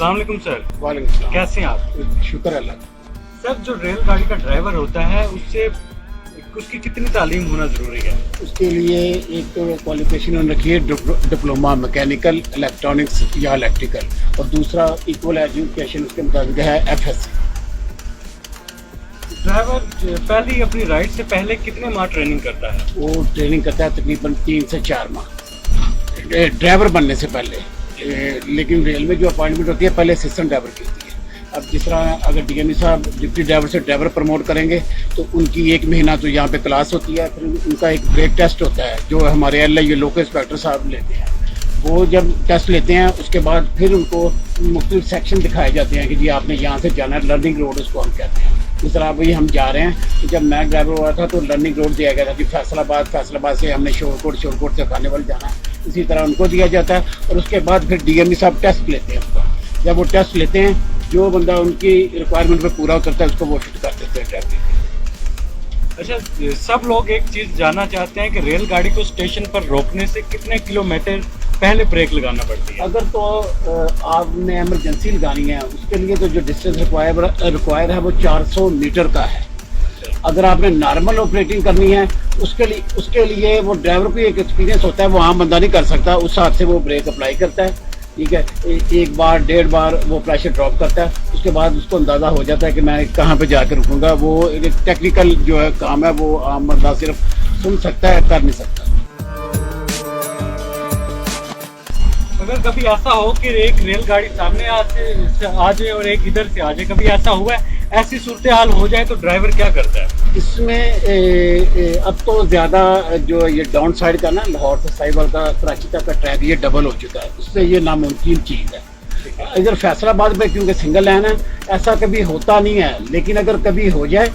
अस्सलाम वालेकुम सर। वालेकुम सलाम। कैसे हैं आप? शुक्र अल्लाह। सर, जो रेलगाड़ी का ड्राइवर होता है उससे उसकी कितनी तालीम होना ज़रूरी है? उसके लिए एक तो क्वालिफिकेशन उन्होंने रखी है डिप्लोमा मैकेनिकल इलेक्ट्रॉनिक्स या इलेक्ट्रिकल, और दूसरा इक्वल एजुकेशन उसके मुताबिक है FSC। ड्राइवर पहले अपनी राइड से पहले कितने माह ट्रेनिंग करता है? वो ट्रेनिंग करता है तकरीबन 3 से 4 माह ड्राइवर बनने से पहले। लेकिन रेल में जो अपॉइंटमेंट होती है पहले असिस्टेंट ड्राइवर की होती है। अब जिस तरह अगर DME साहब डिप्टी ड्राइवर से ड्राइवर प्रमोट करेंगे तो उनकी 1 महीना तो यहाँ पे क्लास होती है, फिर उनका एक ब्रेक टेस्ट होता है जो हमारे LIU लोकल इंस्पेक्टर साहब लेते हैं। वो जब टेस्ट लेते हैं उसके बाद फिर उनको मुख्तलिफ सेक्शन दिखाए जाते हैं कि जी आपने यहाँ से जाना है, लर्निंग रोड उसको हम कहते हैं। इस तरह भाई हम जा रहे हैं, तो जब मैं ड्राइवर हुआ था तो लर्निंग रोड दिया गया था कि फैसलाबाद से हमने शोरकोट से खानेवाल जाना है, इसी तरह उनको दिया जाता है। और उसके बाद फिर DME साहब टेस्ट लेते हैं उसका। जब वो टेस्ट लेते हैं, जो बंदा उनकी रिक्वायरमेंट पे पूरा उतरता है उसको वो फिट कर देते हैं ड्राइवर। अच्छा, सब लोग एक चीज़ जानना चाहते हैं कि रेलगाड़ी को स्टेशन पर रोकने से कितने किलोमीटर पहले ब्रेक लगाना पड़ती है? अगर तो आपने इमरजेंसी लगानी है उसके लिए तो जो डिस्टेंस रिक्वायर है वो 400 मीटर का है। अगर आपने नॉर्मल ऑपरेटिंग करनी है उसके लिए वो ड्राइवर को एक एक्सपीरियंस होता है, वो आम बंदा नहीं कर सकता। उस हिसाब से वो ब्रेक अप्लाई करता है, ठीक है। 1 बार 1.5 बार वो प्रेशर ड्रॉप करता है, उसके बाद उसको अंदाज़ा हो जाता है कि मैं कहाँ पे जाकर रुकूंगा। वो एक टेक्निकल जो है काम है वो आम बंदा सिर्फ सुन सकता है, कर नहीं सकता। अगर कभी ऐसा हो कि एक रेलगाड़ी सामने आ जाए और एक इधर से आ जाए, कभी ऐसा हुआ है? ऐसी सूरत हाल हो जाए तो ड्राइवर क्या करता है? इसमें अब तो ज़्यादा जो ये डाउन साइड का ना, लाहौर से साहिवाल का कराची तक का ट्रैक ये डबल हो चुका है, उससे ये नामुमकिन चीज़ है। इधर फैसलाबाद में क्योंकि सिंगल लाइन है ऐसा कभी होता नहीं है, लेकिन अगर कभी हो जाए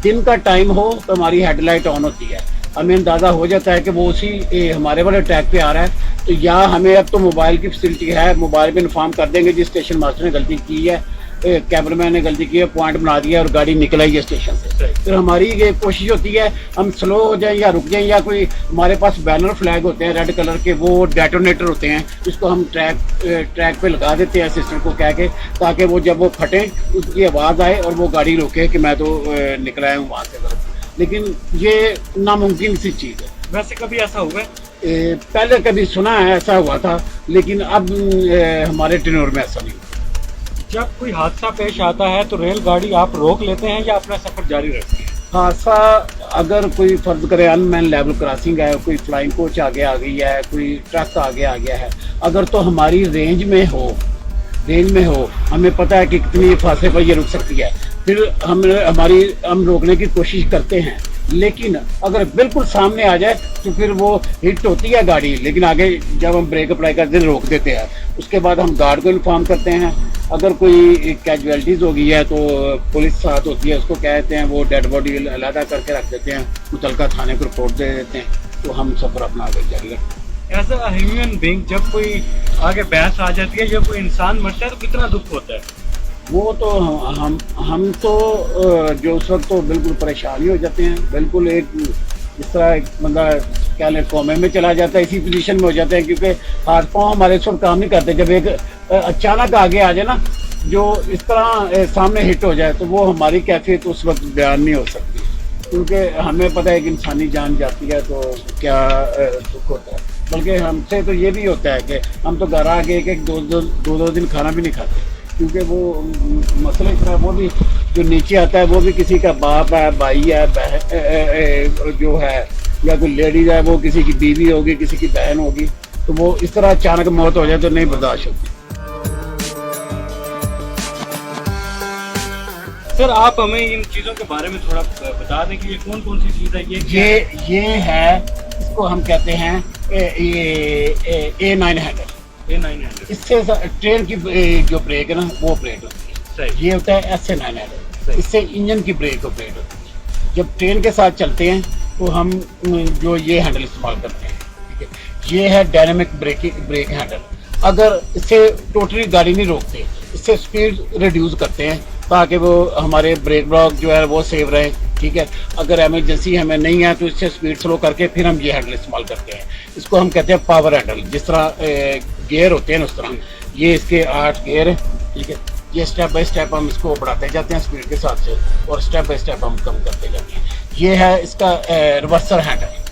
दिन का टाइम हो तो हमारी हेडलाइट ऑन होती है, हमें अंदाज़ा हो जाता है कि वो उसी हमारे वाले ट्रैक पे आ रहा है। तो या हमें अब तो मोबाइल की फैसिलिटी है, मोबाइल पे इन्फॉर्म कर देंगे जी स्टेशन मास्टर ने गलती की है, कैमरामैन ने गलती की है, पॉइंट बना दिया और गाड़ी निकल आई है स्टेशन से। फिर हमारी ये कोशिश होती है हम स्लो हो जाएं या रुक जाएं, या कोई हमारे पास बैनर फ्लैग होते हैं रेड कलर के, वो डेटोनेटर होते हैं, इसको हम ट्रैक पे लगा देते हैं असिस्टेंट को कह के, ताकि वो जब वो फटे उसकी आवाज़ आए और वो गाड़ी रोके कि मैं तो निकला हूँ वहाँ से। लेकिन ये नामुमकिन सी चीज़ है। वैसे कभी ऐसा हुआ है? पहले कभी सुना है ऐसा हुआ था, लेकिन अब हमारे टेन्योर में ऐसा नहीं। जब कोई हादसा पेश आता है तो रेलगाड़ी आप रोक लेते हैं या अपना सफर जारी रखते हैं? हादसा अगर कोई फर्ज करे अनमैन लेवल क्रॉसिंग है, कोई फ्लाइंग कोच आगे आ गई है, कोई ट्रक आगे आ गया है, अगर तो हमारी रेंज में हो हमें पता है कि कितनी फासले पर ये रुक सकती है, फिर हम रोकने की कोशिश करते हैं। लेकिन अगर बिल्कुल सामने आ जाए तो फिर वो हिट होती है गाड़ी, लेकिन आगे जब हम ब्रेक अप्लाई करते हैं रोक देते हैं। उसके बाद हम गार्ड को इन्फॉर्म करते हैं। अगर कोई कैजुअलिटीज़ हो गई है तो पुलिस साथ होती है, उसको कहते हैं वो डेड बॉडी अलहदा करके रख देते हैं, मुतलका थाने को रिपोर्ट दे देते हैं, तो हम सफ़र अपना आगे जारी रखते हैं। एज अ ह्यूमन बीइंग जब कोई आगे बहस आ जाती है या कोई इंसान मरता है तो कितना दुख होता है? वो तो हम तो जो उस वक्त तो बिल्कुल परेशान ही हो जाते हैं, बिल्कुल एक जिस तरह एक बंदा क्या ले कोमे में चला जाता है, इसी पोजीशन में हो जाते हैं, क्योंकि हाथ पाँव हमारे इस वक्त काम नहीं करते। जब एक अचानक आगे आ जाए ना, जो इस तरह सामने हिट हो जाए, तो वो हमारी कैफियत उस वक्त बयान नहीं हो सकती, क्योंकि हमें पता है कि इंसानी जान जाती है तो क्या दुख होता है। बल्कि हमसे तो ये भी होता है कि हम तो घर आके एक दो दिन खाना भी नहीं खाते, क्योंकि वो मसले इतना, वो भी जो नीचे आता है वो भी किसी का बाप है, भाई है, बहन जो है, या कोई लेडीज है, वो किसी की बीवी होगी, किसी की बहन होगी, तो वो इस तरह अचानक मौत हो जाए तो नहीं बर्दाश्त होती। सर, आप हमें इन चीज़ों के बारे में थोड़ा बता दें कि ये कौन कौन सी चीज़ है? ये है, इसको हम कहते हैं A9 हैंडल। इससे ट्रेन की जो ब्रेक है ना वो ऑपरेट होती है। ये होता है SA9 हैंडल, इससे इंजन की ब्रेक ऑपरेट होती है। जब ट्रेन के साथ चलते हैं तो हम जो ये हैंडल इस्तेमाल करते हैं, ठीक है। ये है डायनामिक ब्रेक हैंडल। अगर इससे टोटली गाड़ी नहीं रोकते, इससे स्पीड रिड्यूस करते हैं ताकि वो हमारे ब्रेक ब्लॉक जो है वो सेव रहे, ठीक है। अगर एमरजेंसी हमें नहीं है तो इससे स्पीड स्लो करके फिर हम ये हैंडल इस्तेमाल करते हैं। इसको हम कहते हैं पावर हैंडल। जिस तरह गियर होते हैं उस तरह ये इसके 8 गियर है, ठीक है। ये स्टेप बाय स्टेप हम इसको बढ़ाते जाते हैं स्पीड के साथ से, और स्टेप बाय स्टेप हम कम करते जाते हैं। ये है इसका रिवर्सर हैंड है,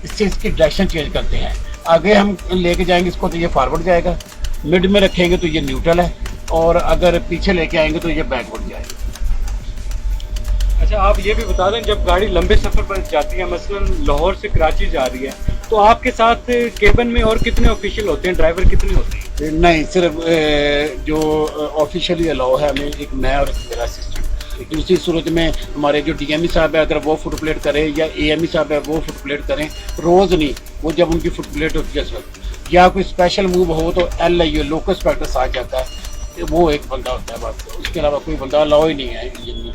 इससे इसकी डायरेक्शन चेंज करते हैं। आगे हम लेके जाएंगे इसको तो ये फॉरवर्ड जाएगा, मिड में रखेंगे तो ये न्यूट्रल है, और अगर पीछे लेके आएंगे तो ये बैकवर्ड जाएगा। अच्छा, आप ये भी बता दें, जब गाड़ी लंबे सफर पर जाती है, मसलन लाहौर से कराची जा रही है, तो आपके साथ केबिन में और कितने ऑफिशियल होते हैं, ड्राइवर कितने होते हैं? नहीं, सिर्फ जो ऑफिशियली अलाउ है हमें, एक नया और एक मेरा सिस्टम। दूसरी सूरत में हमारे जो डीएमई साहब है, अगर वो फुट प्लेट करें, या एएमई साहब है वो फुट प्लेट करें, रोज़ नहीं, वो जब उनकी फुट प्लेट होती है इस वक्त, या कोई स्पेशल मूव हो तो LIO लोकल इंस्पेक्टर साथ जाता है, वो एक बंदा होता है बस, उसके अलावा कोई बंदा अलाउ ही नहीं है इंजन में।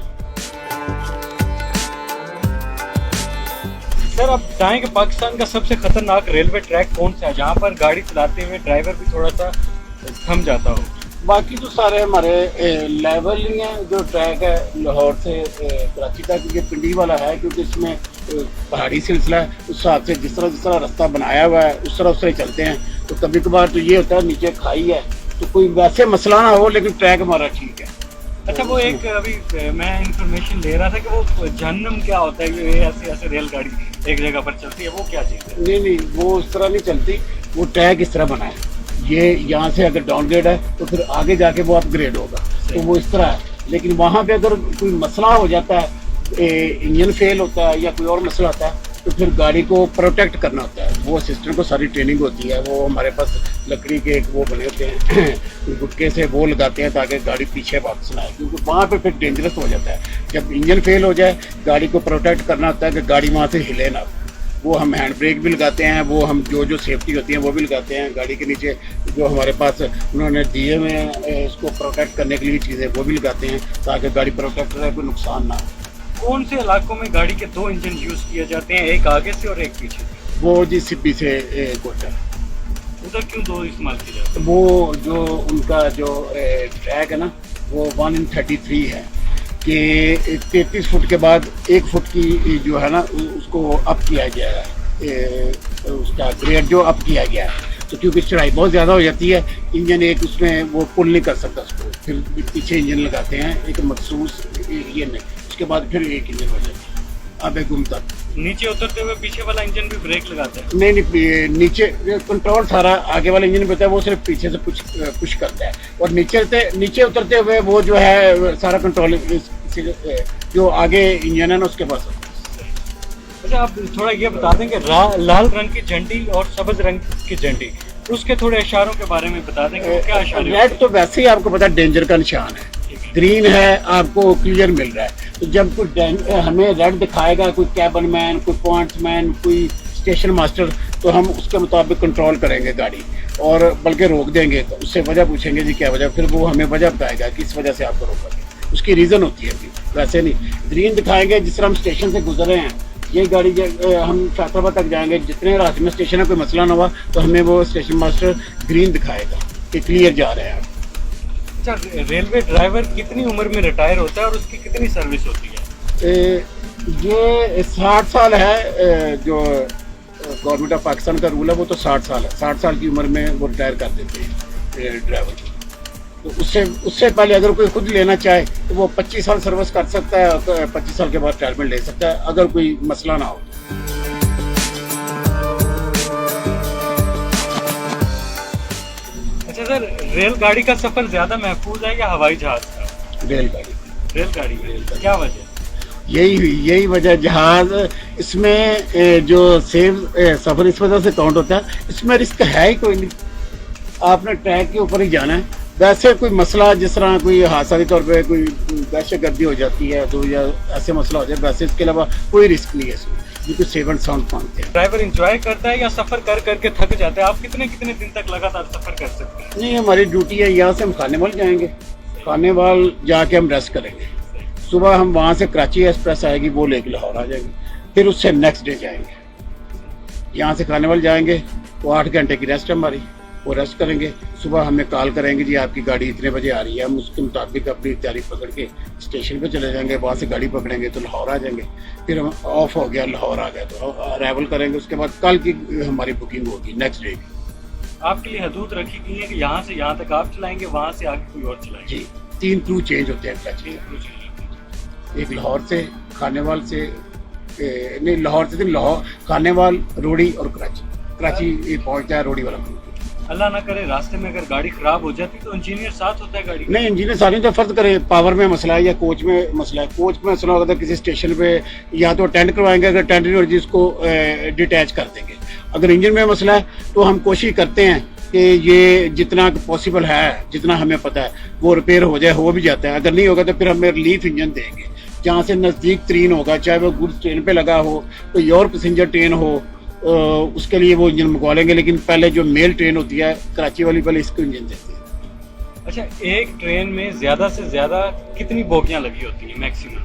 सर, आप बताएं कि पाकिस्तान का सबसे खतरनाक रेलवे ट्रैक कौन सा है, जहाँ पर गाड़ी चलाते हुए ड्राइवर भी थोड़ा सा थम जाता हो? बाकी तो सारे हमारे लेवल ही हैं। जो ट्रैक है लाहौर से कराची तक, ये पिंडी वाला है, क्योंकि इसमें पहाड़ी सिलसिला है, उस हिसाब से जिस तरह रास्ता बनाया हुआ है उस तरह चलते हैं। तो कभी कभार तो ये होता है नीचे खाई है, तो कोई वैसे मसला ना हो, लेकिन ट्रैक हमारा ठीक है। अच्छा, वो एक अभी मैं इंफॉर्मेशन ले रहा था कि वो जहन्नम क्या होता है, ये ऐसे ऐसे रेलगाड़ी एक जगह पर चलती है, वो क्या चीज़ है? नहीं, वो उस तरह नहीं चलती, वो ट्रैक इस तरह बना है। ये यहाँ से अगर डाउनग्रेड है तो फिर आगे जाके वो अपग्रेड होगा, तो वो इस तरह है। लेकिन वहाँ पे अगर कोई मसला हो जाता है, इंजन फेल होता है या कोई और मसला आता है, तो फिर गाड़ी को प्रोटेक्ट करना होता है। वो सिस्टम को सारी ट्रेनिंग होती है। वो हमारे पास लकड़ी के एक वो बने होते हैं गुटके से, वो लगाते हैं ताकि गाड़ी पीछे वापस ना आए, क्योंकि वहाँ पे फिर डेंजरस हो जाता है। जब इंजन फेल हो जाए, गाड़ी को प्रोटेक्ट करना होता है कि गाड़ी वहाँ से हिले ना। वो हम हैंड ब्रेक भी लगाते हैं, वो हम जो सेफ्टी होती है वो भी लगाते हैं। गाड़ी के नीचे जो हमारे पास उन्होंने दिए हुए हैं इसको प्रोटेक्ट करने के लिए चीज़ें, वो भी लगाते हैं ताकि गाड़ी प्रोटेक्ट रहे, कोई नुकसान ना हो। कौन से इलाकों में गाड़ी के दो इंजन यूज़ किए जाते हैं, एक आगे से और एक पीछे? वो जी सिप्पी से कोटा, उधर क्यों दो इस्तेमाल किए जाते हैं? वो जो उनका जो ट्रैक है ना, वो 1 in 33 है कि 33 फुट के बाद 1 फुट की जो है ना उसको अप किया गया है, उसका ग्रेड जो अप किया गया है। तो क्योंकि चढ़ाई बहुत ज़्यादा हो जाती है, इंजन एक उसमें वो पुल नहीं कर सकता उसको, फिर पीछे इंजन लगाते हैं एक मखसूस एरिया में, उसके बाद फिर एक इंजन हो जाता है आगे घूमता। नीचे उतरते हुए पीछे वाला इंजन भी ब्रेक लगाता है? नहीं, नीचे कंट्रोल सारा आगे वाले इंजन में होता है, वो सिर्फ पीछे से पुश करता है, और नीचे उतरते हुए वो जो है सारा कंट्रोल जो आगे इंजन है ना उसके पास। अच्छा, आप थोड़ा ये बता दें कि लाल रंग की झंडी और सब्ज रंग की झंडी, उसके थोड़े इशारों के बारे में बता दें कि क्या इशारे? रेड तो वैसे ही आपको पता है डेंजर का निशान है, ग्रीन है आपको क्लियर मिल रहा है। तो जब कोई हमें रेड दिखाएगा, कोई कैबन मैन, कोई पॉइंट्समैन, कोई स्टेशन मास्टर, तो हम उसके मुताबिक कंट्रोल करेंगे गाड़ी, और बल्कि रोक देंगे। तो उससे वजह पूछेंगे जी क्या वजह, फिर वो हमें वजह बताएगा किस वजह से आपको रोका गया, उसकी रीज़न होती है। वैसे नहीं, ग्रीन दिखाएंगे जिस तरह हम स्टेशन से गुजरे हैं, ये गाड़ी हम फैसलाबाद तक जाएंगे, जितने रास्ते में स्टेशन है कोई मसला ना हुआ तो हमें वो स्टेशन मास्टर ग्रीन दिखाएगा कि क्लियर जा रहे हैं आप। अच्छा, रेलवे ड्राइवर कितनी उम्र में रिटायर होता है और उसकी कितनी सर्विस होती है? ये 60 साल है, जो गवर्नमेंट ऑफ पाकिस्तान का रूल है वो तो 60 साल है। 60 साल की उम्र में वो रिटायर कर देते हैं ड्राइवर। तो उससे पहले अगर कोई खुद लेना चाहे तो वो 25 साल सर्विस कर सकता है, तो 25 साल के बाद रिटायरमेंट ले सकता है अगर कोई मसला ना हो। अच्छा सर, रेलगाड़ी का सफर ज्यादा महफूज है या हवाई जहाज का? रेलगाड़ी क्या वजह? यही वजह, जहाज इसमें जो सफर इस वजह से काउंट होता है, इसमें रिस्क है ही कोई नहीं, आपने ट्रैक के ऊपर ही जाना है। वैसे कोई मसला जिस तरह कोई हादसाती तौर पे कोई दहशत गर्दी हो जाती है तो या ऐसे मसला हो जाए, वैसे इसके अलावा कोई रिस्क नहीं है इसमें, बिल्कुल सेफ एंड साउंड मानते हैं। ड्राइवर एंजॉय करता है या सफर कर करके थक जाता है? आप कितने दिन तक लगातार सफर कर सकते हैं? नहीं, हमारी ड्यूटी है, यहाँ से हम खानेवाल जाएंगे, खानेवाल जाके हम रेस्ट करेंगे, सुबह हम वहाँ से कराची एक्सप्रेस आएगी, वो लेके लाहौर आ जाएंगे, फिर उससे नेक्स्ट डे जाएंगे। यहाँ से खानेवाल जाएंगे तो 8 घंटे की रेस्ट हमारी, वो रेस्ट करेंगे, सुबह हमें कॉल करेंगे जी आपकी गाड़ी इतने बजे आ रही है, हम उसके मुताबिक अपनी तैयारी पकड़ के स्टेशन पे चले जाएंगे, वहाँ से गाड़ी पकड़ेंगे तो लाहौर आ जाएंगे, फिर हम ऑफ हो गया लाहौर आ गया तो अराइवल करेंगे, उसके बाद कल की हमारी बुकिंग होगी नेक्स्ट डे की। آپ کے لیے حدود رکھی گئی ہے کہ یہاں سے یہاں تک آپ چلائیں گے, وہاں سے آگے کوئی اور چلائیں گے؟ جی 3 کرو چینج ہوتے ہیں کراچی میں, ایک لاہور سے, کھانے وال سے, نہیں لاہور سے لاہور, کھانے وال, روڑی اور کراچی پہنچتا ہے روڑی والا. اللہ نہ کرے راستے میں اگر گاڑی خراب ہو جاتی تو انجینئر ساتھ ہوتا ہے گاڑی کا؟ نہیں انجینئر ساتھ نہیں, تو فرض کرے پاور میں مسئلہ ہے یا کوچ میں مسئلہ ہے, کوچ میں مسئلہ ہوگا تو کسی اسٹیشن پہ یا تو ٹینٹ کروائیں گے, اگر ٹینٹ نہیں ہو جس کو ڈیٹیچ کر دیں گے. اگر انجن میں مسئلہ ہے تو ہم کوشش کرتے ہیں کہ یہ جتنا پاسبل ہے, جتنا ہمیں پتہ ہے وہ ریپیئر ہو جائے, ہو بھی جاتا ہے. اگر نہیں ہوگا تو پھر ہمیں ریلیف انجن دیں گے جہاں سے نزدیک ترین ہوگا, چاہے وہ گڈس ٹرین پہ لگا ہو, کوئی اور پیسنجر ٹرین ہو, اس کے لیے وہ انجن منگوا لیں گے. لیکن پہلے جو میل ٹرین ہوتی ہے کراچی والی, پہلے اس کو انجن دیتے ہیں. اچھا, ایک ٹرین میں زیادہ سے زیادہ کتنی بوگیاں لگی ہوتی ہیں میکسیمم؟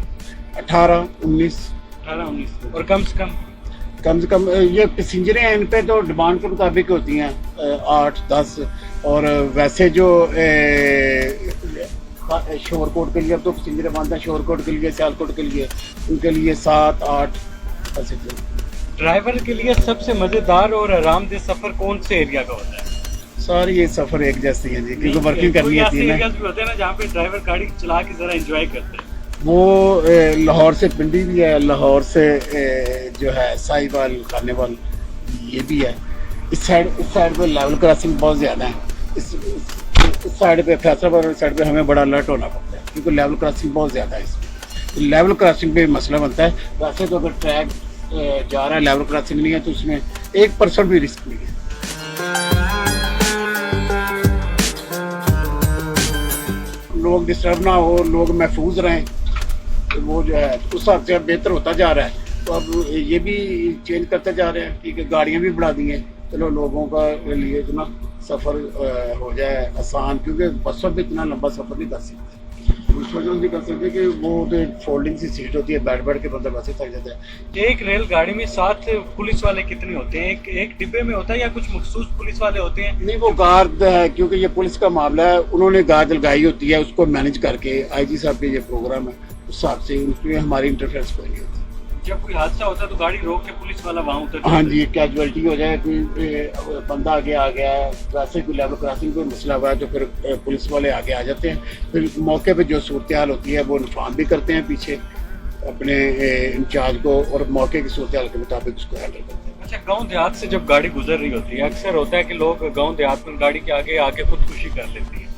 18 19. اور کم سے کم یہ پیسنجر ہیں, ان پہ تو ڈیمانڈ کے مطابق ہوتی ہیں 8 10. اور ویسے جو شور کوٹ کے لیے اب تو پیسنجر مانتے ہیں, شور کوٹ کے لیے, سیال کوٹ کے لیے, ان کے لیے 7 8 ایسے. ڈرائیور کے لیے سب سے مزیدار اور آرام دہ سفر کون سے ایریا کا ہوتا ہے؟ سارے یہ سفر ایک جیسے ہیں جی, کیونکہ ورکنگ کرنی ہوتی ہے نا. بھی ہوتے ہیں نا جہاں پہ ڈرائیور گاڑی چلا کے ذرا انجوائے کرتے ہیں. وہ لاہور سے پنڈی بھی ہے, لاہور سے جو ہے ساہیوال, کھانے وال, یہ بھی ہے. اس سائڈ پہ لیول کراسنگ بہت زیادہ ہے. اس سائڈ پہ فیصلہ آباد سائڈ پہ ہمیں بڑا الرٹ ہونا پڑتا ہے کیونکہ لیول کراسنگ بہت زیادہ ہے. اس میں لیول کراسنگ پہ مسئلہ بنتا ہے. ویسے تو اگر ٹریک جا رہا ہے, لیول کراسنگ نہیں ہے, تو اس میں 1% بھی رسک نہیں ہے. لوگ ڈسٹرب نہ ہو, لوگ محفوظ رہیں, وہ جو ہے اس حساب سے بہتر ہوتا جا رہا ہے. تو اب یہ بھی چینج کرتے جا رہے ہیں, ٹھیک ہے, گاڑیاں بھی بڑھا دی ہیں, چلو لوگوں کا لیے اتنا سفر ہو جائے آسان, کیونکہ بسوں پہ اتنا لمبا سفر نہیں کر سکتے. اس وجہ سے کر سکتے کہ وہ تو فولڈنگ سی سیٹ ہوتی ہے, بیٹھ کے بندہ ویسے تھک جاتا ہے. ایک ریل گاڑی میں ساتھ پولیس والے کتنے ہوتے ہیں؟ ایک ڈبے میں ہوتا ہے یا کچھ مخصوص پولیس والے ہوتے ہیں؟ نہیں, وہ گارڈ ہے, کیونکہ یہ پولیس کا معاملہ ہے, انہوں نے گارڈ لگائی ہوتی ہے, اس کو مینج کر کے آئی جی صاحب کے یہ پروگرام ہے, اس حساب سے اس میں ہماری انٹرفیئرنس کوئی نہیں ہوتی. جب کوئی حادثہ ہوتا ہے تو گاڑی روک کے پولیس والا وہاں اترتا ہے؟ ہاں جی, کیجویلٹی ہو جائے, کوئی بندہ آگے آ گیا ہے, ویسے کوئی لیول کراسنگ کوئی مسئلہ ہوا ہے, تو پھر پولیس والے آگے آ جاتے ہیں. پھر موقع پہ جو صورتحال ہوتی ہے وہ انفارم بھی کرتے ہیں پیچھے اپنے انچارج کو, اور موقع کی صورتحال کے مطابق اس کو ہینڈل کرتے ہیں. اچھا, گاؤں دیہات سے جب گاڑی گزر رہی ہوتی ہے, اکثر ہوتا ہے کہ لوگ گاؤں دیہات میں گاڑی کے آگے آ کے خودکشی کر لیتی ہے,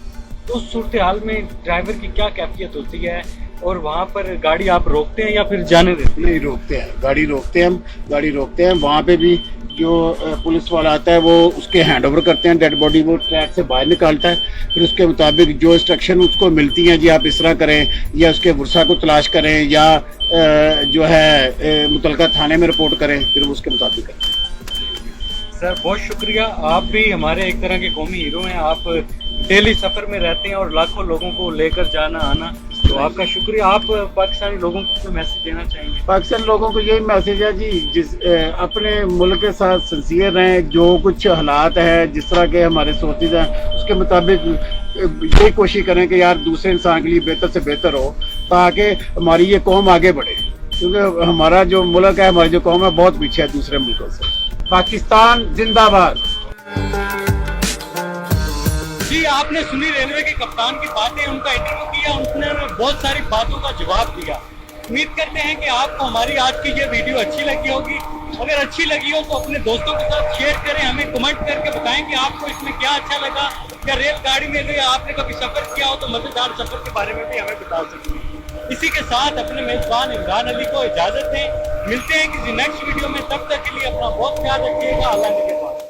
تو اس صورتحال میں ڈرائیور کی کیا کیفیت ہوتی ہے, اور وہاں پر گاڑی آپ روکتے ہیں یا پھر جانے دیتے ہیں؟ نہیں, روکتے ہیں, گاڑی روکتے ہیں. وہاں پہ بھی جو پولیس والا آتا ہے وہ اس کے ہینڈ اوور کرتے ہیں, ڈیڈ باڈی وہ ٹریک سے باہر نکالتا ہے, پھر اس کے مطابق جو انسٹرکشن اس کو ملتی ہیں, جی آپ اس طرح کریں, یا اس کے ورثہ کو تلاش کریں, یا جو ہے متعلقہ تھانے میں رپورٹ کریں, پھر وہ اس کے مطابق کریں. سر بہت شکریہ, آپ بھی ہمارے ایک طرح کے قومی ہیرو ہیں. آپ ڈیلی سفر میں رہتے ہیں اور لاکھوں لوگوں کو لے کر جانا آنا, تو آپ کا شکریہ. آپ پاکستانی لوگوں کو کوئی میسج دینا چاہیں گے؟ پاکستان لوگوں کو یہی میسج ہے جی, اپنے ملک کے ساتھ سنسیئر رہیں, جو کچھ حالات ہیں جس طرح کے ہمارے سورسز ہیں اس کے مطابق یہی کوشش کریں کہ یار دوسرے انسان کے لیے بہتر سے بہتر ہو, تاکہ ہماری یہ قوم آگے بڑھے. کیونکہ ہمارا جو ملک ہے, ہماری جو قوم ہے, بہت پیچھے ہے دوسرے ملکوں سے. پاکستان زندہ باد. جی, آپ نے سنی ریلوے کے کپتان کی باتیں, ان کا انٹرویو کیا, انہوں نے بہت ساری باتوں کا جواب دیا. امید کرتے ہیں کہ آپ کو ہماری آج کی یہ ویڈیو اچھی لگی ہوگی. اگر اچھی لگی ہو تو اپنے دوستوں کے ساتھ شیئر کریں, ہمیں کمنٹ کر کے بتائیں کہ آپ کو اس میں کیا اچھا لگا, یا ریل گاڑی میں اگر آپ نے کبھی سفر کیا ہو تو مزیدار سفر کے بارے میں بھی ہمیں بتا سکتے ہیں. اسی کے ساتھ اپنے میزبان عمران علی کو اجازت دیں, ملتے ہیں کسی نیکسٹ ویڈیو میں. تب تک کے لیے اپنا بہت خیال رکھیے گا. اللہ کے